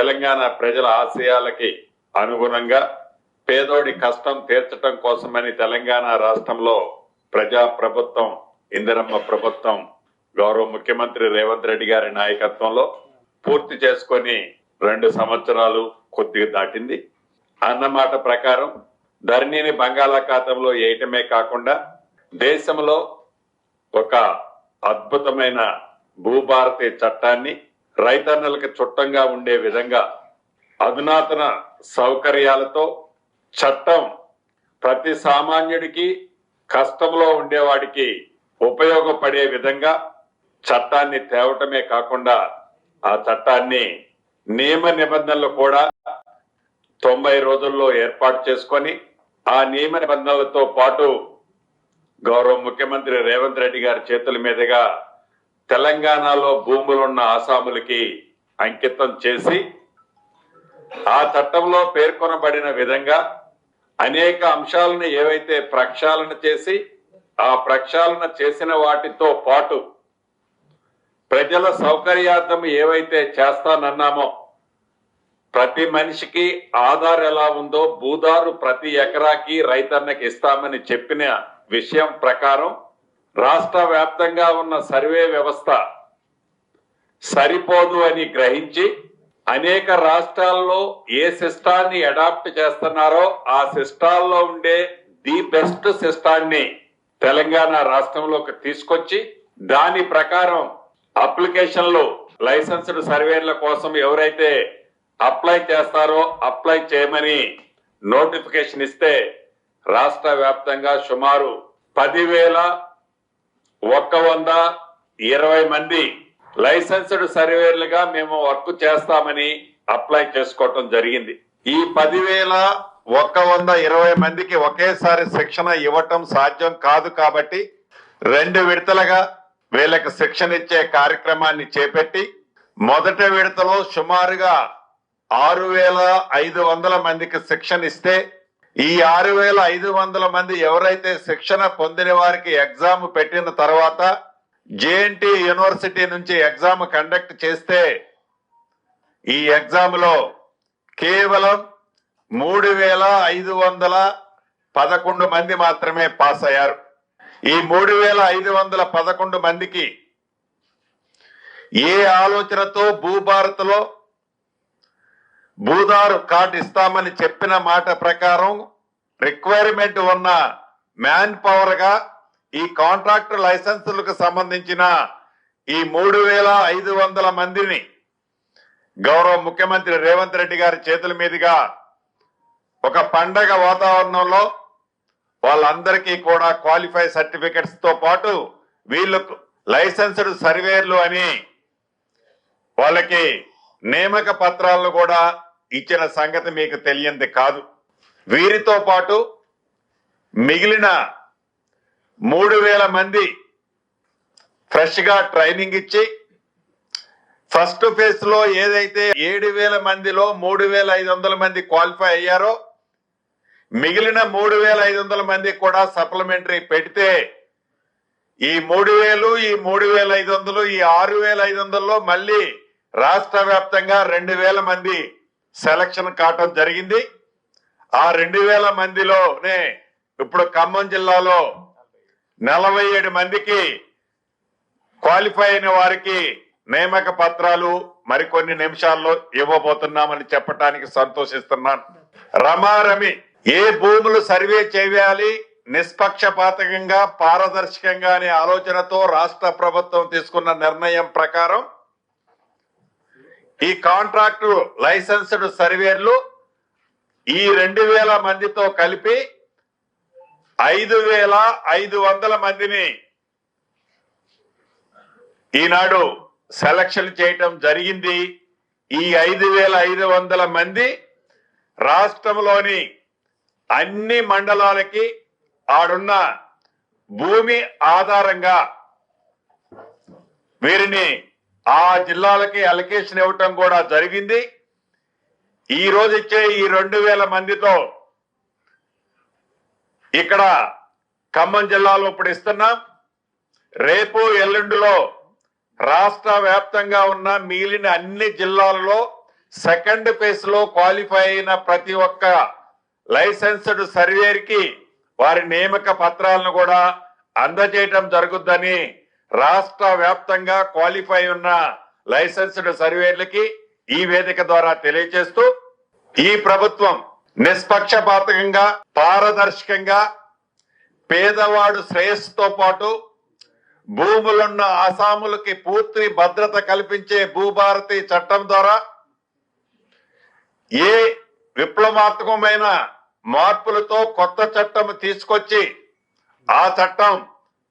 తెలంగాణ ప్రజల ఆశయాలకి అనుగుణంగా పేదోడి కష్టం తీర్చడం కోసమని తెలంగాణ రాష్ట్రంలో ప్రజా ప్రభుత్వం, ఇందిరమ్మ ప్రభుత్వం గౌరవ ముఖ్యమంత్రి రేవంత్ రెడ్డి గారి నాయకత్వంలో పూర్తి చేసుకొని 2 సంవత్సరాలు కొద్దిగా దాటింది. అన్నమాట ప్రకారం ధరణిని బంగాళాఖాతంలో వేయటమే కాకుండా దేశంలో ఒక అద్భుతమైన భూభారతి చట్టాన్ని రైతన్నలకు చుట్టంగా ఉండే విధంగా అధునాతన సౌకర్యాలతో చట్టం ప్రతి సామాన్యుడికి, కష్టంలో ఉండేవాడికి ఉపయోగపడే విధంగా చట్టాన్ని తేవటమే కాకుండా ఆ చట్టాన్ని నియమ నిబంధనలు కూడా 90 రోజుల్లో ఏర్పాటు చేసుకొని ఆ నియమ నిబంధనలతో పాటు గౌరవ ముఖ్యమంత్రి రేవంత్ రెడ్డి గారి చేతుల మీదుగా తెలంగాణలో భూములున్న ఆసాములకి అంకితం చేసి ఆ చట్టంలో పేర్కొనబడిన విధంగా అనేక అంశాలను ఏవైతే ప్రక్షాళన చేసి ఆ ప్రక్షాళన చేసిన వాటితో పాటు ప్రజల సౌకర్యార్థం ఏవైతే చేస్తానన్నామో ప్రతి మనిషికి ఆధార్ ఎలా ఉందో భూదారు ప్రతి ఎకరాకి రైతన్నకి ఇస్తామని చెప్పిన విషయం ప్రకారం రాష్ట్ర వ్యాప్తంగా ఉన్న సర్వే వ్యవస్థ సరిపోదు అని గ్రహించి అనేక రాష్ట్రాల్లో ఏ సిస్టాన్ని అడాప్ట్ చేస్తున్నారో ఆ సిస్టాల్లో ఉండే ది బెస్ట్ సిస్టాన్ని తెలంగాణ రాష్ట్రంలోకి తీసుకొచ్చి దాని ప్రకారం అప్లికేషన్లు లైసెన్స్డ్ సర్వేల కోసం ఎవరైతే అప్లై చేస్తారో అప్లై చేయమని నోటిఫికేషన్ ఇస్తే రాష్ట్ర వ్యాప్తంగా సుమారు 10,120 మంది లైసెన్స్డ్ సర్వేలుగా మేము వర్క్ చేస్తామని అప్లై చేసుకోవటం జరిగింది. ఈ 10,120 మందికి ఒకేసారి శిక్షణ ఇవ్వటం సాధ్యం కాదు కాబట్టి 2 విడతలుగా వీళ్ళకి శిక్షణ ఇచ్చే కార్యక్రమాన్ని చేపట్టి మొదటి విడతలో సుమారుగా 6,500 మందికి శిక్షణ ఇస్తే ఈ 6,500 మంది ఎవరైతే శిక్షణ పొందిన వారికి ఎగ్జామ్ పెట్టిన తర్వాత జేఎన్టీ యూనివర్సిటీ నుంచి ఎగ్జామ్ కండక్ట్ చేస్తే ఈ ఎగ్జామ్ లో కేవలం 3,511 మంది మాత్రమే పాస్ అయ్యారు. ఈ 3,511 మందికి ఏ ఆలోచనతో భూభారత్లో భూదారు కార్డు ఇస్తామని చెప్పిన మాట ప్రకారం రిక్వైర్మెంట్ ఉన్న మ్యాన్ పవర్ గా ఈ కాంట్రాక్టర్ లైసెన్సులకు సంబంధించిన ఈ 3,500 మందిని గౌరవ ముఖ్యమంత్రి రేవంత్ రెడ్డి గారి చేతుల మీదుగా ఒక పండగ వాతావరణంలో వాళ్ళందరికీ కూడా క్వాలిఫై సర్టిఫికెట్స్ తో పాటు వీళ్ళకు లైసెన్స్డ్ సర్వేర్లు అని వాళ్ళకి నియామక పత్రాలను కూడా ఇచ్చిన సంగతి మీకు తెలియంది కాదు. వీరితో పాటు మిగిలిన 3,000 మంది ఫ్రెష్ గా ట్రైనింగ్ ఇచ్చి ఫస్ట్ ఫేజ్ లో ఏదైతే 7,000 మందిలో 3,500 మంది క్వాలిఫై అయ్యారో మిగిలిన 3,500 మంది కూడా సప్లిమెంటరీ పెడితే ఈ 3,000 ఈ 3,500 ఈ 6,500లో మళ్ళీ రాష్ట్ర వ్యాప్తంగా 2,000 మంది సెలక్షన్ కావటం జరిగింది. ఆ 2,000 మందిలోనే ఇప్పుడు ఖమ్మం జిల్లాలో 47 మందికి క్వాలిఫై అయిన వారికి నియామక పత్రాలు మరికొన్ని నిమిషాల్లో ఇవ్వబోతున్నామని చెప్పడానికి సంతోషిస్తున్నాను. రమారమి ఏ భూములు సర్వే చేయాలి నిష్పక్షపాతంగా పారదర్శకంగా అనే ఆలోచనతో రాష్ట్ర ప్రభుత్వం తీసుకున్న నిర్ణయం ప్రకారం ఈ కాంట్రాక్టు లైసెన్స్డ్ సర్వేర్లు ఈ 2,000 మందితో కలిపి 5,500 మందిని ఈనాడు సెలక్షన్ చేయటం జరిగింది. ఈ 5,500 మంది రాష్ట్రంలోని అన్ని మండలాలకి ఆడున్న భూమి ఆధారంగా వీరిని ఆ జిల్లాలకి అలొకేషన్ ఇవ్వటం కూడా జరిగింది. ఈ రోజు ఇచ్చే ఈ 2,000 మందితో ఇక్కడ ఖమ్మం జిల్లాలో ఇప్పుడు ఇస్తున్నాం. రేపు ఎల్లుండిలో రాష్ట్ర వ్యాప్తంగా ఉన్న మిగిలిన అన్ని జిల్లాలలో సెకండ్ ఫేజ్ లో క్వాలిఫై అయిన ప్రతి ఒక్క లైసెన్స్డ్ సర్వేర్ కి వారి నియామక పత్రాలను కూడా అందజేయటం జరుగుద్దని రాష్ట్ర వ్యాప్తంగా క్వాలిఫై ఉన్న లైసెన్స్డ్ సర్వేర్లకి ఈ వేదిక ద్వారా తెలియజేస్తూ ఈ ప్రభుత్వం నిష్పక్షపాతంగా పారదర్శకంగా పేదవాడు శ్రేయస్సుతో పాటు భూములున్న అసాములకి పూర్తి భద్రత కల్పించే భూభారతి చట్టం ద్వారా ఏ విప్లవాత్మకమైన మార్పులతో కొత్త చట్టం తీసుకొచ్చి ఆ చట్టం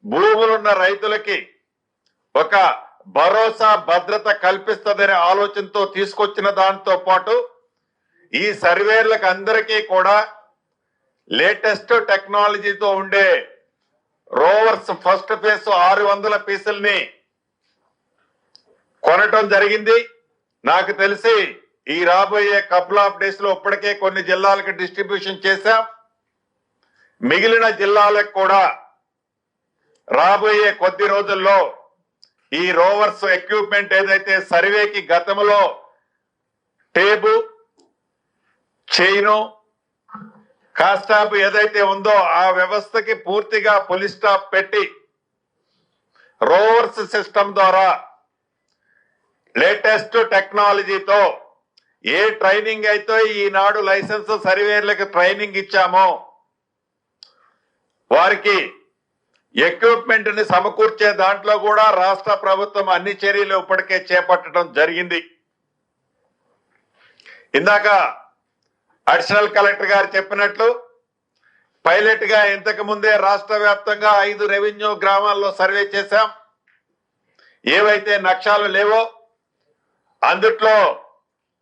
భూములున్న రైతులకి ఒక భరోసా భద్రత కల్పిస్తుందనే ఆలోచనతో తీసుకొచ్చిన దాంతో పాటు ఈ సర్వేర్లకు అందరికీ కూడా లేటెస్ట్ టెక్నాలజీతో ఉండే రోవర్స్ ఫస్ట్ ఫేజ్ 600 పీసుల్ని కొనటం జరిగింది. నాకు తెలిసి ఈ రాబోయే కపుల్ ఆఫ్ డేస్ లో ఇప్పటికే కొన్ని జిల్లాలకు డిస్ట్రిబ్యూషన్ చేశాం. మిగిలిన జిల్లాలకు కూడా రాబోయే కొద్ది రోజుల్లో ఈ రోవర్స్ ఎక్విప్మెంట్ ఏదైతే సర్వేకి గతంలో టేబు చైను కాస్టాప్ ఏదైతే ఉందో ఆ వ్యవస్థకి పూర్తిగా ఫుల్ స్టాప్ పెట్టి రోవర్స్ సిస్టమ్ ద్వారా లేటెస్ట్ టెక్నాలజీతో ఏ ట్రైనింగ్ అయితే ఈనాడు లైసెన్స్ సర్వేర్లకు ట్రైనింగ్ ఇచ్చామో వారికి ఎక్విప్మెంట్ ని సమకూర్చే దాంట్లో కూడా రాష్ట్ర ప్రభుత్వం అన్ని చర్యలు ఇప్పటికే చేపట్టడం జరిగింది. ఇందాక అడిషనల్ కలెక్టర్ గారు చెప్పినట్లు పైలట్ గా ఇంతకు ముందే రాష్ట్ర వ్యాప్తంగా 5 రెవెన్యూ గ్రామాల్లో సర్వే చేశాం. ఏవైతే నక్షాలు లేవో అందుట్లో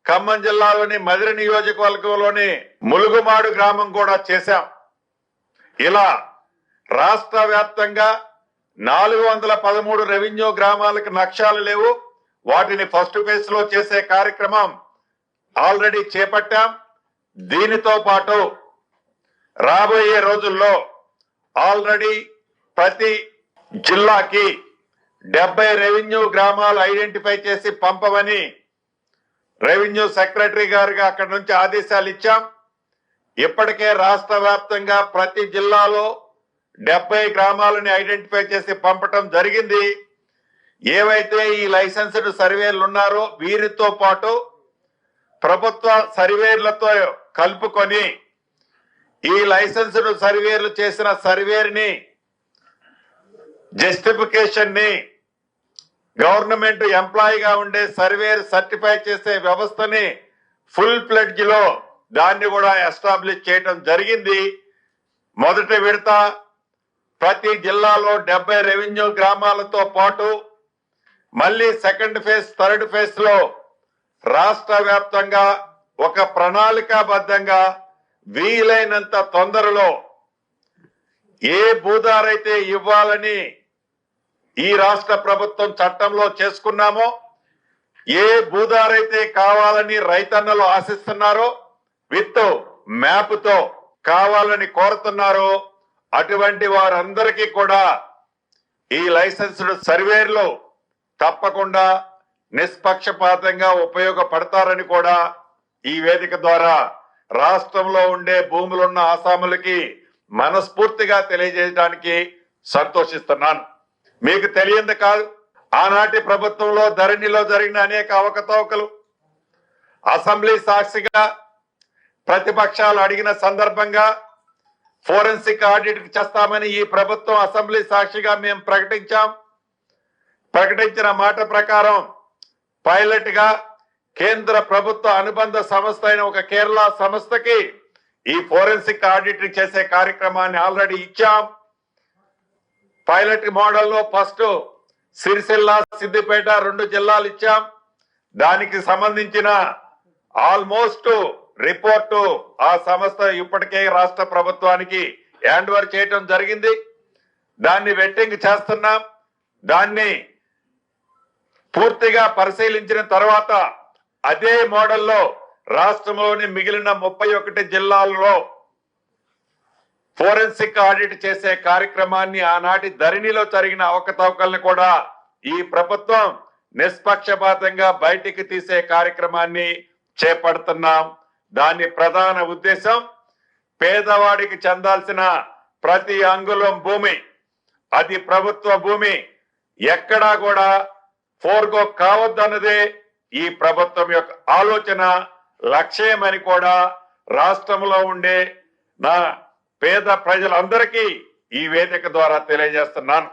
ఖమ్మం జిల్లాలోని మదిరి నియోజకవర్గంలోని ములుగుమాడు గ్రామం కూడా చేశాం. ఇలా రాష్ట్ర వ్యాప్తంగా 413 రెవెన్యూ గ్రామాలకు నక్షాలు లేవు. వాటిని ఫస్ట్ ఫేజ్ లో చేసే కార్యక్రమం ఆల్రెడీ చేపట్టాం. దీనితో పాటు రాబోయే రోజుల్లో ఆల్రెడీ ప్రతి జిల్లాకి 70 రెవెన్యూ గ్రామాలు ఐడెంటిఫై చేసి పంపమని రెవెన్యూ సెక్రటరీ గారికి అక్కడి నుంచి ఆదేశాలు ఇచ్చాం. ఇప్పటికే రాష్ట్ర వ్యాప్తంగా ప్రతి జిల్లాలో 70 గ్రామాలని ఐడెంటిఫై చేసి పంపటం జరిగింది. ఏవైతే ఈ లైసెన్స్డ్ సర్వేలు ఉన్నారో వీరితో పాటు ప్రభుత్వ సర్వేర్లతో కలుపుకొని ఈ లైసెన్స్డ్ సర్వేర్లు చేసిన సర్వేని జస్టిఫికేషన్ ని గవర్నమెంట్ ఎంప్లాయీగా ఉండే సర్వేర్ సర్టిఫై చేసే వ్యవస్థని ఫుల్ ఫ్లెడ్జ్ లో దాన్ని కూడా ఎస్టాబ్లిష్ చేయడం జరిగింది. మొదటి విడత ప్రతి జిల్లాలో 70 రెవెన్యూ గ్రామాలతో పాటు మళ్ళీ సెకండ్ ఫేజ్ థర్డ్ ఫేజ్ లో రాష్ట్ర వ్యాప్తంగా ఒక ప్రణాళికాబద్ధంగా వీలైనంత తొందరలో ఏ భూదారైతే ఇవ్వాలని ఈ రాష్ట్ర ప్రభుత్వం చట్టంలో చేసుకున్నామో, ఏ భూదారైతే కావాలని రైతన్నలు ఆశిస్తున్నారో విత్ మ్యాప్ తో కావాలని కోరుతున్నారో అటువంటి వారందరికీ కూడా ఈ లైసెన్స్డ్ సర్వేర్లు తప్పకుండా నిష్పక్షపాతంగా ఉపయోగపడతారని కూడా ఈ వేదిక ద్వారా రాష్ట్రంలో ఉండే భూములున్న ఆసాములకి మనస్ఫూర్తిగా తెలియజేయడానికి సంతోషిస్తున్నాను. మీకు తెలియంది కాదు, ఆనాటి ప్రభుత్వంలో ధరణిలో జరిగిన అనేక అవకతవకలు అసెంబ్లీ సాక్షిగా ప్రతిపక్షాలు అడిగిన సందర్భంగా ఫోరెన్సిక్ ఆడిట్ చేస్తామని ఈ ప్రభుత్వం అసెంబ్లీ సాక్షిగా మేము ప్రకటించిన మాట ప్రకారం పైలట్ గా కేంద్ర ప్రభుత్వ అనుబంధ సంస్థ అయిన ఒక కేరళ సంస్థకి ఈ ఫోరెన్సిక్ ఆడిట్ చేసే కార్యక్రమాన్ని ఆల్రెడీ ఇచ్చాం. పైలట్ మోడల్లో ఫస్ట్ సిరిసిల్ల సిద్దిపేట 2 జిల్లాలు ఇచ్చాం. దానికి సంబంధించిన ఆల్మోస్ట్ రిపోర్టు ఆ సంస్థ ఇప్పటికే రాష్ట్ర ప్రభుత్వానికి హ్యాండ్ ఓవర్ చేయడం జరిగింది. దాన్ని వెట్టింగ్ చేస్తున్నాం. దాన్ని పూర్తిగా పరిశీలించిన తర్వాత అదే మోడల్లో రాష్ట్రంలోని మిగిలిన 31 జిల్లాల్లో ఫోరెన్సిక్ ఆడిట్ చేసే కార్యక్రమాన్ని ఆనాటి ధరణిలో జరిగిన అవకతవకలను కూడా ఈ ప్రభుత్వం నిష్పక్షపాతంగా బయటికి తీసే కార్యక్రమాన్ని చేపడుతున్నాం. దాని ప్రధాన ఉద్దేశం పేదవాడికి చెందాల్సిన ప్రతి అంగుళం భూమి, అది ప్రభుత్వ భూమి, ఎక్కడా కూడా ఫోర్గో కావద్దన్నదే ఈ ప్రభుత్వం యొక్క ఆలోచన, లక్ష్యమని కూడా రాష్ట్రంలో ఉండే నా పేద ప్రజలందరికీ ఈ వేదిక ద్వారా తెలియజేస్తున్నాను.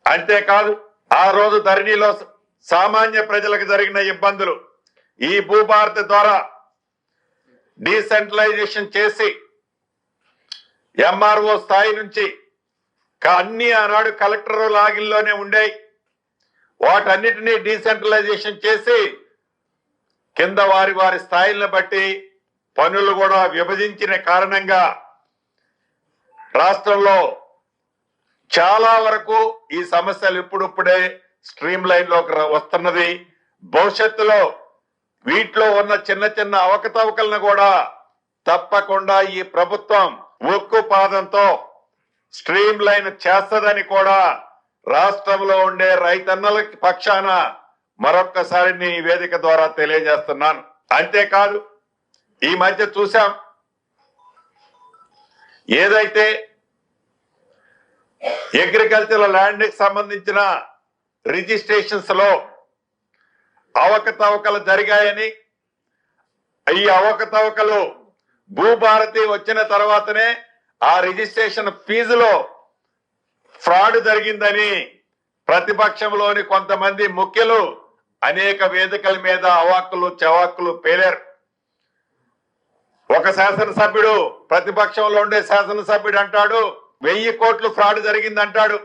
అంతేకాదు, ఆ రోజు ధరణిలో సామాన్య ప్రజలకు జరిగిన ఇబ్బందులు ఈ భూభారతి ద్వారా డీసెంట్రలైజేషన్ చేసి ఎంఆర్ఓ స్థాయి నుంచి అన్ని ఆనాడు కలెక్టర్ లాగిన్లోనే ఉండేవి, వాటన్నిటినీ డీసెంట్రలైజేషన్ చేసి కింద వారి వారి స్థాయిలను బట్టి పనులు కూడా విభజించిన కారణంగా రాష్ట్రంలో చాలా వరకు ఈ సమస్యలు ఇప్పుడిప్పుడే స్ట్రీమ్ లైన్ లోకి వస్తున్నది. భవిష్యత్తులో వీటిలో ఉన్న చిన్న చిన్న అవకతవకలను కూడా తప్పకుండా ఈ ప్రభుత్వం ఉక్కు పాదంతో స్ట్రీమ్ లైన్ చేస్తదని కూడా రాష్ట్రంలో ఉండే రైతన్నల పక్షాన మరొక్కసారి నీ వేదిక ద్వారా తెలియజేస్తున్నాను. అంతేకాదు, ఈ మధ్య చూసాం, ఏదైతే అగ్రికల్చరల్ ల్యాండ్ కి సంబంధించిన రిజిస్ట్రేషన్స్ లో అవకతవకలు జరిగాయని, ఈ అవకతవకలు భూభారతి వచ్చిన తర్వాతనే ఆ రిజిస్ట్రేషన్ ఫీజులో ఫ్రాడ్ జరిగిందని ప్రతిపక్షంలోని కొంతమంది ముఖ్యులు అనేక వేదికల మీద అవాక్కులు చవాక్కులు పేలారు. ఒక శాసనసభ్యుడు, ప్రతిపక్షంలో ఉండే శాసనసభ్యుడు అంటాడు 1000 కోట్లు ఫ్రాడ్ జరిగింది అంటాడు.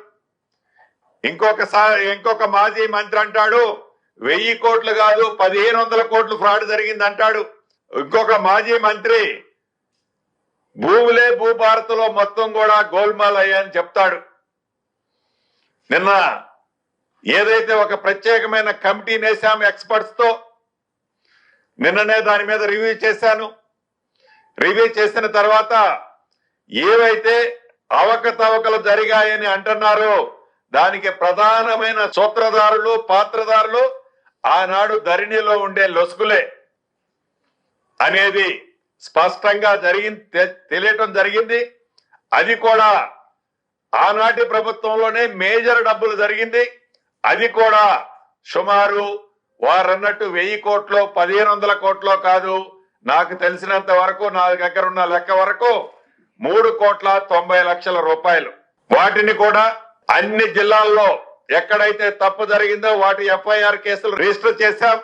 ఇంకొక మాజీ మంత్రి అంటాడు 1000 కోట్లు కాదు 1500 కోట్లు ఫ్రాడ్ జరిగింది అంటాడు. ఇంకొక మాజీ మంత్రి భూములే భూభారతిలో మొత్తం కూడా గోల్మాల్ అయ్యాయని చెప్తాడు. నిన్న ఏదైతే ఒక ప్రత్యేకమైన కమిటీ నేసాము ఎక్స్పర్ట్స్ తో, నిన్ననే దాని మీద రివ్యూ చేశాను. రివ్యూ చేసిన తర్వాత ఏవైతే అవకతవకలు జరిగాయని అంటున్నారో దానికి ప్రధానమైన సూత్రధారులు, పాత్రధారులు ఆనాడు ధరణిలో ఉండే లొసుగులే అనేది స్పష్టంగా తెలియటం జరిగింది. అది కూడా ఆనాటి ప్రభుత్వంలోనే మేజర్ డబ్బులు జరిగింది. అది కూడా సుమారు వారన్నట్టు 1000 కోట్లో 1500 కోట్లో కాదు, నాకు తెలిసినంత వరకు, నా దగ్గర ఉన్న లెక్క వరకు 3,90,00,000 రూపాయలు. వాటిని కూడా అన్ని జిల్లాల్లో ఎక్కడైతే తప్పు జరిగిందో వాటి FIR కేసులు రిజిస్టర్ చేశాం.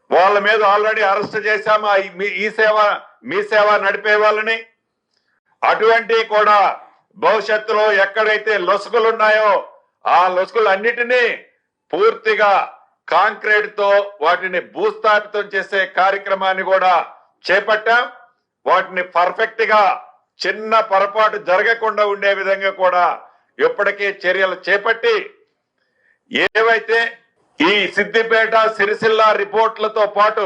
వాళ్ళ మీద ఆల్రెడీ అరెస్ట్ చేశాం. మీ సేవ నడిపే వాళ్ళని. అటువంటి కూడా భవిష్యత్తులో ఎక్కడైతే లొసుగులు ఉన్నాయో ఆ లొసుగులు అన్నిటినీ పూర్తిగా కాంక్రీట్ తో వాటిని భూస్థాపితం చేసే కార్యక్రమాన్ని కూడా చేపట్టాం. వాటిని పర్ఫెక్ట్ గా చిన్న పొరపాటు జరగకుండా ఉండే విధంగా కూడా ఇప్పటికే చర్యలు చేపట్టి ఏవైతే ఈ సిద్దిపేట, సిరిసిల్ల రిపోర్ట్లతో పాటు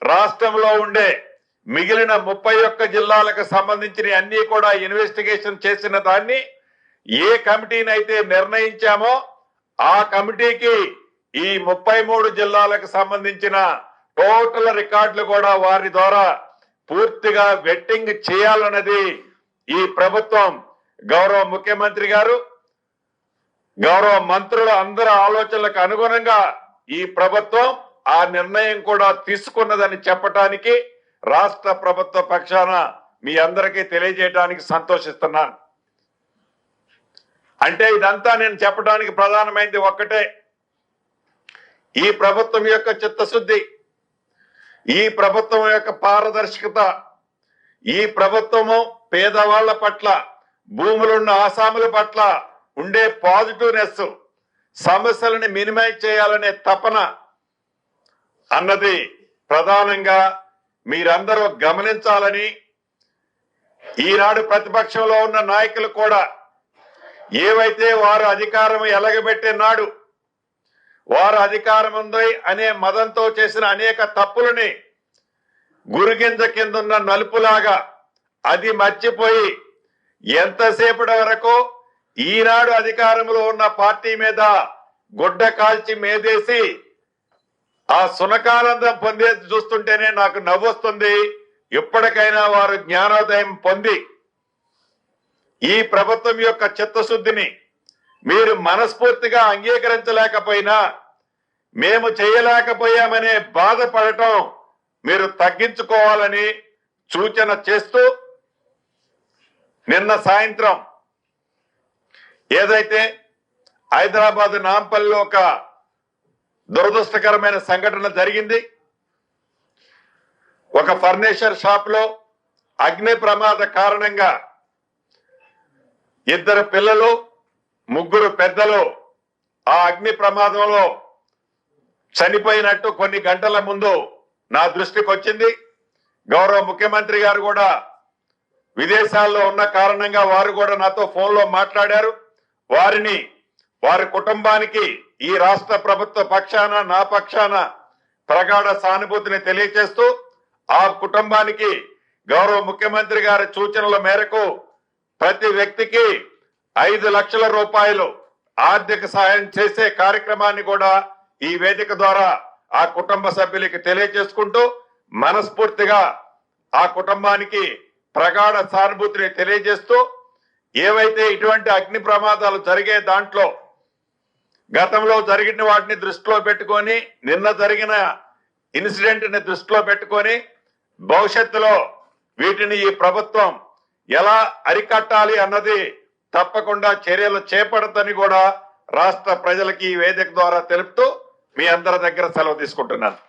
రాష్ట్రంలో ఉండే మిగిలిన 31 జిల్లాలకు సంబంధించిన అన్ని కూడా ఇన్వెస్టిగేషన్ చేసిన దాన్ని ఏ కమిటీని అయితే నిర్ణయించామో ఆ కమిటీకి ఈ 33 జిల్లాలకు సంబంధించిన టోటల్ రికార్డులు కూడా వారి ద్వారా పూర్తిగా వెట్టింగ్ చేయాలన్నది ఈ ప్రభుత్వం, గౌరవ ముఖ్యమంత్రి గారు, గౌరవ మంత్రుల అందరి ఆలోచనలకు అనుగుణంగా ఈ ప్రభుత్వం ఆ నిర్ణయం కూడా తీసుకున్నదని చెప్పటానికి రాష్ట్ర ప్రభుత్వ పక్షాన మీ అందరికీ తెలియజేయడానికి సంతోషిస్తున్నాను. అంటే ఇదంతా నేను చెప్పడానికి ప్రధానమైనది ఒక్కటే, ఈ ప్రభుత్వం యొక్క చిత్తశుద్ధి, ఈ ప్రభుత్వం యొక్క పారదర్శకత, ఈ ప్రభుత్వము పేదవాళ్ల పట్ల, భూములున్న ఆసాముల పట్ల ఉండే పాజిటివ్నెస్, సమస్యలను మినిమైజ్ చేయాలనే తపన అన్నది ప్రధానంగా మీరందరూ గమనించాలని ఈనాడు ప్రతిపక్షంలో ఉన్న నాయకులు కూడా ఏవైతే వారు అధికారం ఎలగబెట్టే నాడు వారు అధికారం ఉంది అనే మదంతో చేసిన అనేక తప్పులని గురిగింజ కిందున్న నలుపులాగా అది మర్చిపోయి ఎంతసేపటి వరకు ఈనాడు అధికారంలో ఉన్న పార్టీ మీద గుడ్డ కాల్చి మేదేసి ఆ సునకానందం పొందేది చూస్తుంటేనే నాకు నవ్వొస్తుంది. ఇప్పటికైనా వారు జ్ఞానోదయం పొంది ఈ ప్రభుత్వం యొక్క చిత్తశుద్ధిని మీరు మనస్ఫూర్తిగా అంగీకరించలేకపోయినా, మేము చేయలేకపోయామనే బాధపడటం మీరు తగ్గించుకోవాలని సూచన చేస్తూ, నిన్న సాయంత్రం ఏదైతే హైదరాబాద్ నాంపల్లిలో ఒక దురదృష్టకరమైన సంఘటన జరిగింది. ఒక ఫర్నిచర్ షాప్ లో అగ్ని ప్రమాద కారణంగా 2 పిల్లలు 3 పెద్దలు ఆ అగ్ని ప్రమాదంలో చనిపోయినట్టు కొన్ని గంటల ముందు నా దృష్టికి వచ్చింది. గౌరవ ముఖ్యమంత్రి గారు కూడా విదేశాల్లో ఉన్న కారణంగా వారు కూడా నాతో ఫోన్లో మాట్లాడారు. వారి కుటుంబానికి ఈ రాష్ట్ర ప్రభుత్వ పక్షాన, నా పక్షాన ప్రగాఢ సానుభూతిని తెలియజేస్తూ, ఆ కుటుంబానికి గౌరవ ముఖ్యమంత్రి గారి సూచనల మేరకు ప్రతి వ్యక్తికి 5 లక్షల రూపాయలు ఆర్థిక సాయం చేసే కార్యక్రమాన్ని కూడా ఈ వేదిక ద్వారా ఆ కుటుంబ సభ్యులకి తెలియజేసుకుంటూ, మనస్ఫూర్తిగా ఆ కుటుంబానికి ప్రగాఢ సానుభూతిని తెలియజేస్తూ, ఏవైతే ఇటువంటి అగ్ని ప్రమాదాలు జరిగే దాంట్లో గతంలో జరిగిన వాటిని దృష్టిలో పెట్టుకొని, నిన్న జరిగిన ఇన్సిడెంట్ ని దృష్టిలో పెట్టుకొని, భవిష్యత్తులో వీటిని ఈ ప్రభుత్వం ఎలా అరికట్టాలి అన్నది తప్పకుండా చర్యలు చేపడతని కూడా రాష్ట్ర ప్రజలకి ఈ వేదిక ద్వారా తెలుపుతూ మీ అందరి దగ్గర సెలవు తీసుకుంటున్నాను.